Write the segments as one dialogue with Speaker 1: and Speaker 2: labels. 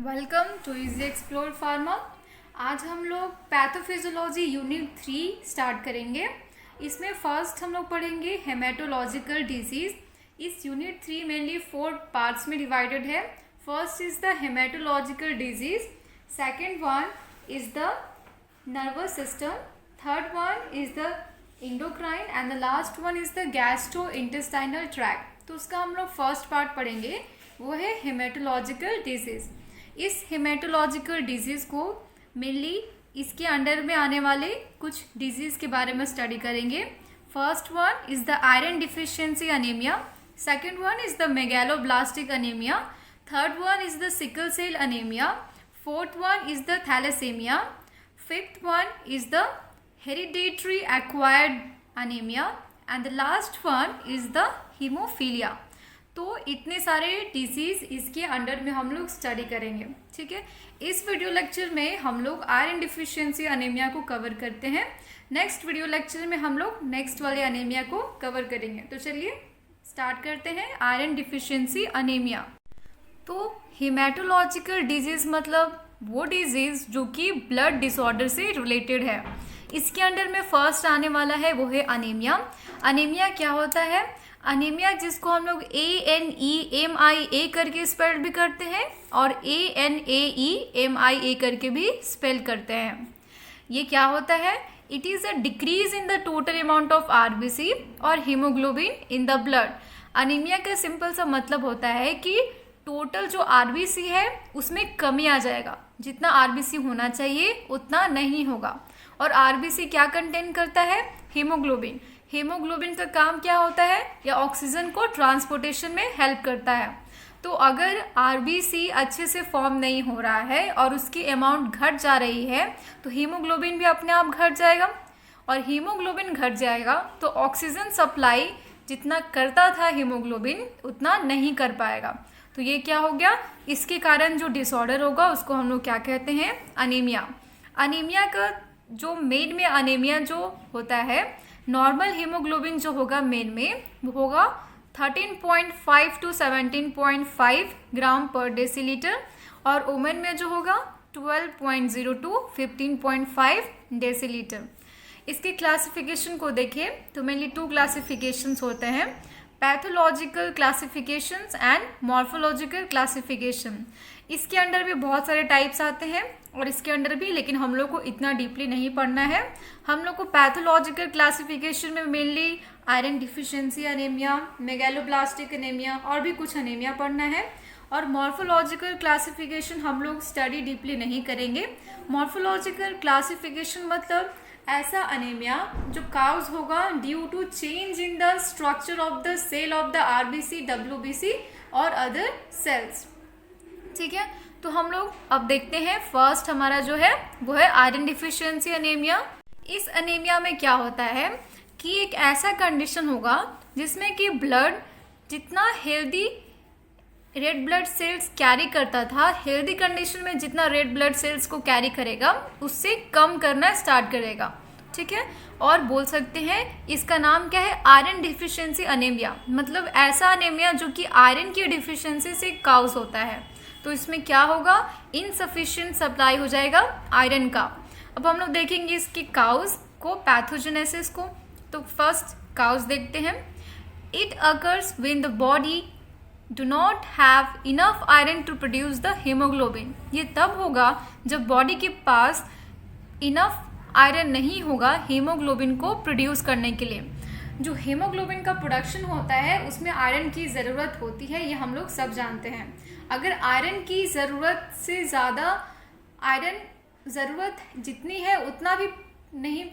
Speaker 1: Welcome to easy explore pharma. आज हम लोग पैथोफिजियोलॉजी यूनिट 3 स्टार्ट करेंगे। इसमें फर्स्ट हम लोग पढ़ेंगे हेमेटोलॉजिकल डिजीज। इस यूनिट 3 मेनली 4 पार्ट्स में डिवाइडेड है। First is the haematological disease, second one is the nervous system, third one is the endocrine and the last one is the gastro intestinal tract. तो उसका हम लोग first part पढ़ेंगे, वो है haematological disease. इस हेमेटोलॉजिकल डिजीज़ को mainly इसके अंडर में आने वाले कुछ डिजीज़ के बारे में स्टडी करेंगे। First one is the iron deficiency anaemia, second one is the megaloblastic anaemia, third one is the sickle cell anaemia, fourth one is the thalassaemia, fifth one is the hereditary acquired anaemia and the last one is the haemophilia. तो इतने सारे disease इसके under में हम लोग study करेंगे। ठीक है, इस वीडियो लेक्चर में हम लोग आयरन डिफिशियंसी अनीमिया को कवर करते हैं। नेक्स्ट वीडियो लेक्चर में हम लोग नेक्स्ट वाले अनीमिया को कवर करेंगे। तो चलिए स्टार्ट करते हैं आयरन डिफिशियंसी अनीमिया। तो हेमेटोलॉजिकल डिजीज़ मतलब वो डिजीज़ जो कि ब्लड डिसऑर्डर से रिलेटेड है। इसके अंडर में फर्स्ट आने वाला है वो है अनीमिया। अनीमिया क्या होता है? अनीमिया जिसको हम लोग ANEMIA करके स्पेल भी करते हैं और ANAEMIA करके भी स्पेल करते हैं। ये क्या होता है? It is a decrease in the total amount of RBC और haemoglobin in the blood. Anaemia का सिंपल सा मतलब होता है कि टोटल जो RBC है उसमें कमी आ जाएगा। जितना RBC होना चाहिए उतना नहीं होगा। और RBC क्या कंटेन करता है? हीमोग्लोबिन। हीमोग्लोबिन का काम क्या होता है? या ऑक्सीजन को ट्रांसपोर्टेशन में हेल्प करता है। तो अगर RBC अच्छे से फॉर्म नहीं हो रहा है और उसकी अमाउंट घट जा रही है तो हीमोग्लोबिन भी अपने आप घट जाएगा। और हीमोग्लोबिन घट जाएगा तो ऑक्सीजन सप्लाई जितना करता था हीमोग्लोबिन उतना नहीं कर पाएगा। तो ये क्या हो गया? इसके कारण जो डिसऑर्डर होगा उसको हम लोग क्या कहते हैं? अनीमिया। अनीमिया का जो मेन में अनीमिया जो होता है, नॉर्मल हीमोग्लोबिन जो होगा मेन में वो होगा 13.5 to 17.5 ग्राम पर डेसीलीटर और वुमेन में जो होगा 12.0 to 15.5 डेसीलीटर। इसके क्लासिफिकेशन को देखें तो मेनली 2 क्लासिफिकेशंस होते हैं, pathological classifications and morphological classification. इसके अंडर भी बहुत सारे टाइप्स आते हैं और इसके अंडर भी, लेकिन हम लोग को इतना डीपली नहीं पढ़ना है। हम लोग को पैथोलॉजिकल क्लासिफिकेशन में mainly iron deficiency anaemia, megaloblastic anaemia और भी कुछ अनीमिया पढ़ना है। और मॉर्फोलॉजिकल क्लासिफिकेशन हम लोग स्टडी डीपली नहीं करेंगे। मॉर्फोलॉजिकल क्लासिफिकेशन मतलब ऐसा अनीमिया जो काउज होगा due to change in the structure of the cell of the RBC, WBC और अदर सेल्स। ठीक है, तो हम लोग अब देखते हैं फर्स्ट हमारा जो है वो है आयरन डिफिशियंसी अनीमिया। इस अनीमिया में क्या होता है कि एक ऐसा कंडीशन होगा जिसमें कि ब्लड जितना healthy red blood cells carry करता था, हेल्दी कंडीशन में जितना रेड ब्लड सेल्स को कैरी करेगा उससे कम करना स्टार्ट करेगा। ठीक है, और बोल सकते हैं इसका नाम क्या है? Iron deficiency anaemia. मतलब ऐसा अनीमिया जो कि आयरन की डिफिशियंसी से काउज होता है। तो इसमें क्या होगा? इनसफिशिएंट सप्लाई हो जाएगा आयरन का। अब हम लोग देखेंगे इसकी काउज को, पैथोजेनेसिस को। तो फर्स्ट काउज देखते हैं। It occurs when the body do not have enough iron to produce the haemoglobin. ये तब होगा जब बॉडी के पास इनफ आयरन नहीं होगा हीमोग्लोबिन को प्रोड्यूस करने के लिए। जो हीमोग्लोबिन का प्रोडक्शन होता है उसमें आयरन की ज़रूरत होती है, ये हम लोग सब जानते हैं। अगर आयरन की ज़रूरत से ज़्यादा आयरन ज़रूरत जितनी है उतना भी नहीं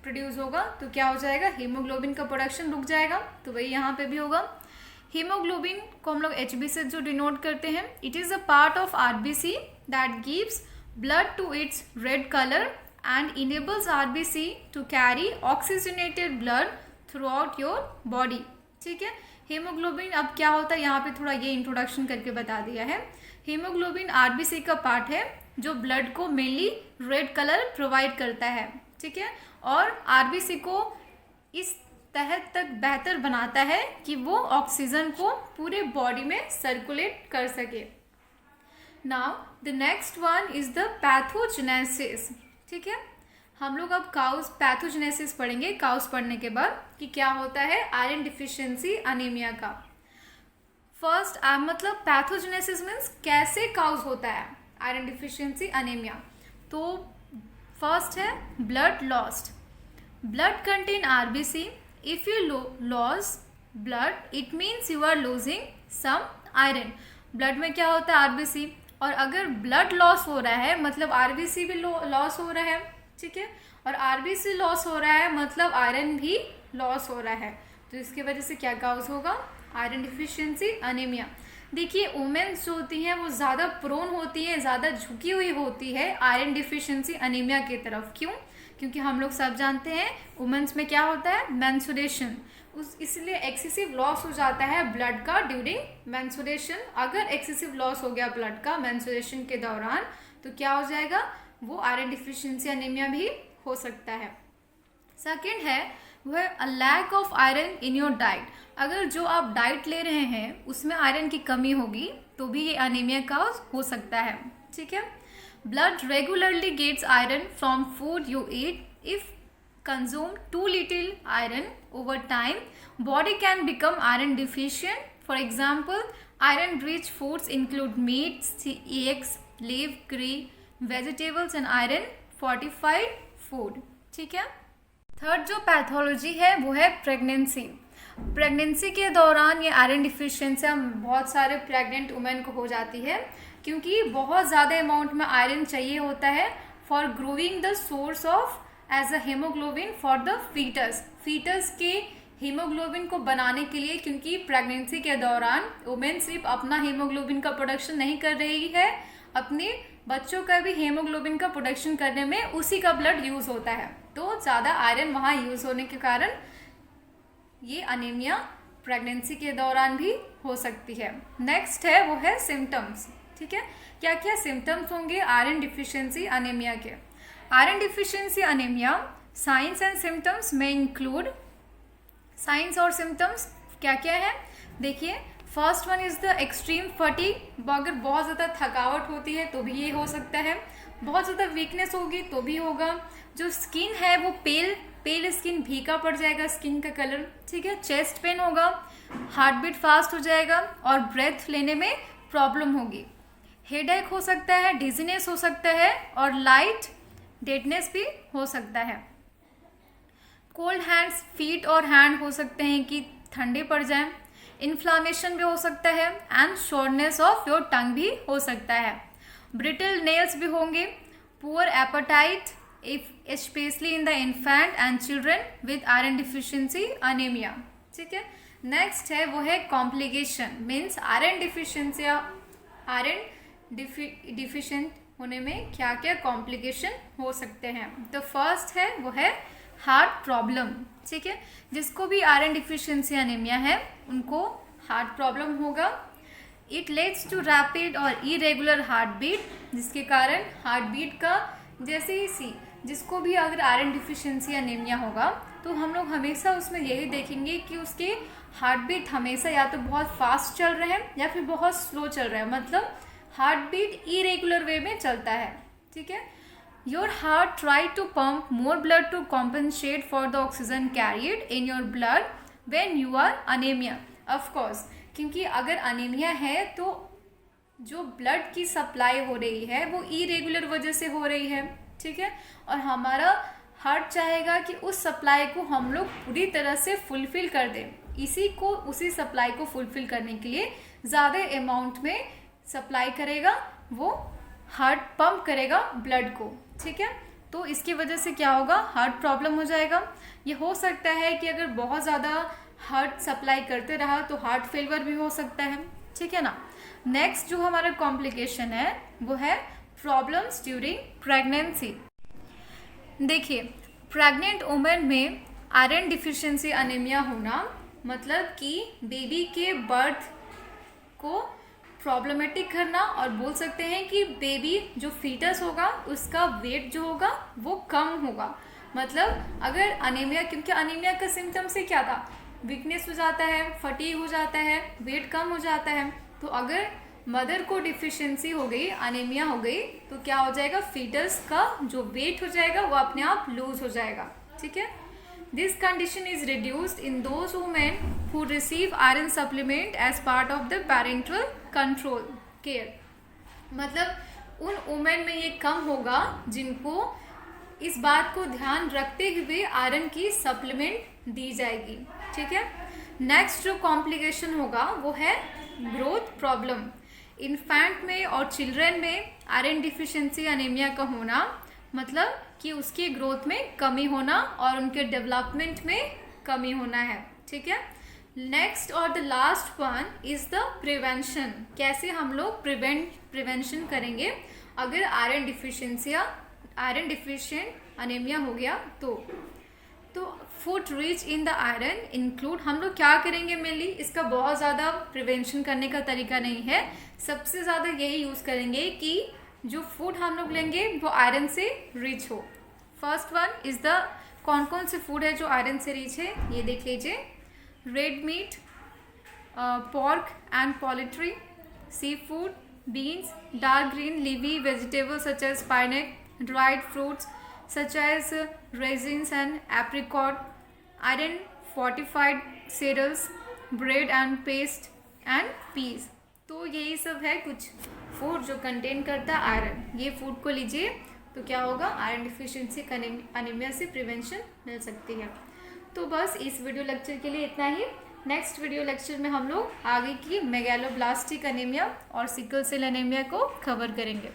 Speaker 1: प्रोड्यूस होगा तो क्या हो जाएगा? हीमोग्लोबिन का प्रोडक्शन रुक जाएगा। तो वही यहाँ पे भी होगा। हीमोग्लोबिन को हम लोग HB से जो डिनोट करते हैं, it is a part of RBC that gives blood to its red colour and enables RBC to carry oxygenated blood throughout your body. ठीक है, हीमोग्लोबिन अब क्या होता है यहाँ पे थोड़ा ये इंट्रोडक्शन करके बता दिया है। हीमोग्लोबिन RBC का पार्ट है जो ब्लड को मेनली रेड कलर प्रोवाइड करता है। ठीक है, और RBC को इस तहत तक बेहतर बनाता है कि वो ऑक्सीजन को पूरे बॉडी में सर्कुलेट कर सके। Now the next one is the pathogenesis. ठीक है, हम लोग अब काउस पैथोजेनेसिस पढ़ेंगे काउस पढ़ने के बाद कि क्या होता है आयरन डिफिशियंसी अनीमिया का। फर्स्ट मतलब पैथोजेनेसिस मीन्स कैसे काउस होता है आयरन डिफिशियंसी अनीमिया। तो फर्स्ट है blood lost. Blood contain RBC. If you loss blood it means you are losing some iron. Blood में क्या होता है आरबीसी, और अगर ब्लड लॉस हो रहा है मतलब आरबीसी भी लॉस हो रहा है। ठीक है, और आरबीसी लॉस हो रहा है मतलब आयरन भी लॉस हो रहा है। तो इसकी वजह से क्या काउज होगा आयरन डिफिशियंसी अनीमिया। देखिए वुमेन्स जो होती हैं वो ज़्यादा प्रोन होती हैं, ज़्यादा झुकी हुई होती है आयरन डिफिशियंसी अनीमिया की तरफ। क्यों? क्योंकि हम लोग सब जानते हैं वुमेन्स में क्या होता है मेंस्ट्रुएशन, इसलिए एक्सेसिव लॉस हो जाता है ब्लड का ड्यूरिंग मेंस्ट्रुएशन। अगर एक्सेसिव लॉस हो गया ब्लड का मेंस्ट्रुएशन के दौरान तो क्या हो जाएगा वो आयरन डिफिशियंसी अनीमिया भी हो सकता है। सेकेंड है वो है a lack of iron in your diet. अगर जो आप डाइट ले रहे हैं उसमें आयरन की कमी होगी तो भी ये अनीमिया काउज हो सकता है। ठीक है, blood regularly gets iron from food you eat. If consume too little iron over time, body can become iron deficient. For example, iron rich foods include meats, eggs, leaf, green vegetables and iron fortified food. ठीक है, third जो pathology है वो है pregnancy. Pregnancy के दौरान ये iron deficiency बहुत सारे प्रेग्नेंट वुमेन को हो जाती है क्योंकि बहुत ज़्यादा अमाउंट में आयरन चाहिए होता है for growing the source of as a haemoglobin for the foetus के हीमोग्लोबिन को बनाने के लिए। क्योंकि प्रेगनेंसी के दौरान वुमेन सिर्फ अपना हीमोग्लोबिन का प्रोडक्शन नहीं कर रही है, अपने बच्चों का भी हीमोग्लोबिन का प्रोडक्शन करने में उसी का ब्लड यूज होता है। तो ज़्यादा आयरन वहाँ यूज होने के कारण ये अनीमिया प्रेगनेंसी के दौरान भी हो सकती है। नेक्स्ट है वो है सिम्टम्स। ठीक है, क्या क्या सिम्टम्स होंगे आयरन डिफिशियंसी अनीमिया के। Iron deficiency anaemia science and symptoms में इंक्लूड। साइंस और सिम्टम्स क्या क्या है देखिए। First one is the extreme fatigue. अगर बहुत ज़्यादा थकावट होती है तो भी ये हो सकता है। बहुत ज़्यादा वीकनेस होगी तो भी होगा। जो स्किन है वो पेल स्किन फीका पड़ जाएगा स्किन का कलर। ठीक है, चेस्ट पेन होगा, हार्ट बीट फास्ट हो जाएगा और ब्रेथ लेने में प्रॉब्लम होगी। हेडेक हो सकता है, डिजीनेस हो सकता है और लाइट डेडनेस भी हो सकता है। कोल्ड हैंड्स, फीट और हैंड हो सकते हैं कि ठंडे पड़ जाएं। इन्फ्लामेशन भी हो सकता है and shortness of your tongue भी हो सकता है। ब्रिटल नेल्स भी होंगे। Poor appetite if specially in the infant and children with iron deficiency anaemia. ठीक है, नेक्स्ट है वो है complication means iron deficiency iron deficient होने में क्या क्या कॉम्प्लिकेशन हो सकते हैं। तो फर्स्ट है वो है हार्ट प्रॉब्लम। ठीक है, जिसको भी आयरन डिफिशियंसी अनीमिया है उनको हार्ट प्रॉब्लम होगा। इट लीड्स टू रैपिड और इरेगुलर हार्ट बीट, जिसके कारण हार्ट बीट का जैसे ही जिसको भी अगर आयरन डिफिशियंसी अनीमिया होगा तो हम लोग हमेशा उसमें यही देखेंगे कि उसके हार्ट बीट हमेशा या तो बहुत फास्ट चल रहे हैं या फिर बहुत स्लो चल रहा है, मतलब हार्ट बीट इरेगुलर वे में चलता है। ठीक है, your heart try to pump more blood to compensate for the oxygen carried in your blood when you are anaemia. Of course, क्योंकि अगर अनीमिया है तो जो ब्लड की सप्लाई हो रही है वो इरेगुलर वजह से हो रही है। ठीक है, और हमारा हार्ट चाहेगा कि उस सप्लाई को हम लोग पूरी तरह से फुलफिल कर दें। उसी सप्लाई को फुलफिल करने के लिए ज़्यादा अमाउंट में सप्लाई करेगा, वो हार्ट पंप करेगा ब्लड को। ठीक है, तो इसकी वजह से क्या होगा हार्ट प्रॉब्लम हो जाएगा। ये हो सकता है कि अगर बहुत ज़्यादा हार्ट सप्लाई करते रहा तो हार्ट फेलियर भी हो सकता है। ठीक है ना। नेक्स्ट जो हमारा कॉम्प्लिकेशन है वो है प्रॉब्लम्स ड्यूरिंग प्रेगनेंसी। देखिए, प्रेग्नेंट वुमेन में आयरन डिफिशियंसी अनीमिया होना मतलब कि बेबी के बर्थ को प्रॉब्लमेटिक करना, और बोल सकते हैं कि बेबी जो फीटस होगा उसका वेट जो होगा वो कम होगा। मतलब अगर अनीमिया, क्योंकि अनीमिया का सिम्टम से क्या था, वीकनेस हो जाता है, फटीग हो जाता है, वेट कम हो जाता है। तो अगर मदर को डिफिशिएंसी हो गई, अनीमिया हो गई, तो क्या हो जाएगा, फीटस का जो वेट हो जाएगा वो अपने आप लूज हो जाएगा। ठीक है। This condition is reduced in those women who receive iron supplement as part of the parental control care. मतलब उन वुमेन में ये कम होगा जिनको इस बात को ध्यान रखते हुए आयरन की सप्लीमेंट दी जाएगी। ठीक है। नेक्स्ट जो कॉम्प्लिकेशन होगा वो है ग्रोथ प्रॉब्लम। इन्फेंट में और चिल्ड्रन में आयरन डिफिशिएंसी अनीमिया का होना मतलब कि उसके ग्रोथ में कमी होना और उनके डेवलपमेंट में कमी होना है। ठीक है। नेक्स्ट और the last one is the prevention. कैसे हम लोग प्रिवेंशन करेंगे अगर आयरन डिफिशिएंट अनीमिया हो गया तो food rich in the iron include, हम लोग क्या करेंगे मेनली, इसका बहुत ज़्यादा प्रिवेंशन करने का तरीका नहीं है, सबसे ज़्यादा यही यूज़ करेंगे कि जो फूड हम लोग लेंगे वो आयरन से रिच हो। फर्स्ट वन इज़ द, कौन कौन से फूड है जो आयरन से रिच है ये देख लीजिए। Red meat, pork and poultry, seafood, beans, dark green leafy vegetables such as spinach, dried fruits such as raisins and apricot, iron fortified cereals, bread and paste and peas। तो यही सब है कुछ फूड जो कंटेन करता है iron. ये food को लीजिए तो क्या होगा, आयरन डिफिशिएंसी अनीमिया से प्रिवेंशन मिल सकती है। तो बस इस वीडियो लेक्चर के लिए इतना ही। नेक्स्ट वीडियो लेक्चर में हम लोग आगे की मेगालोब्लास्टिक अनीमिया और सिकल सेल अनीमिया को कवर करेंगे।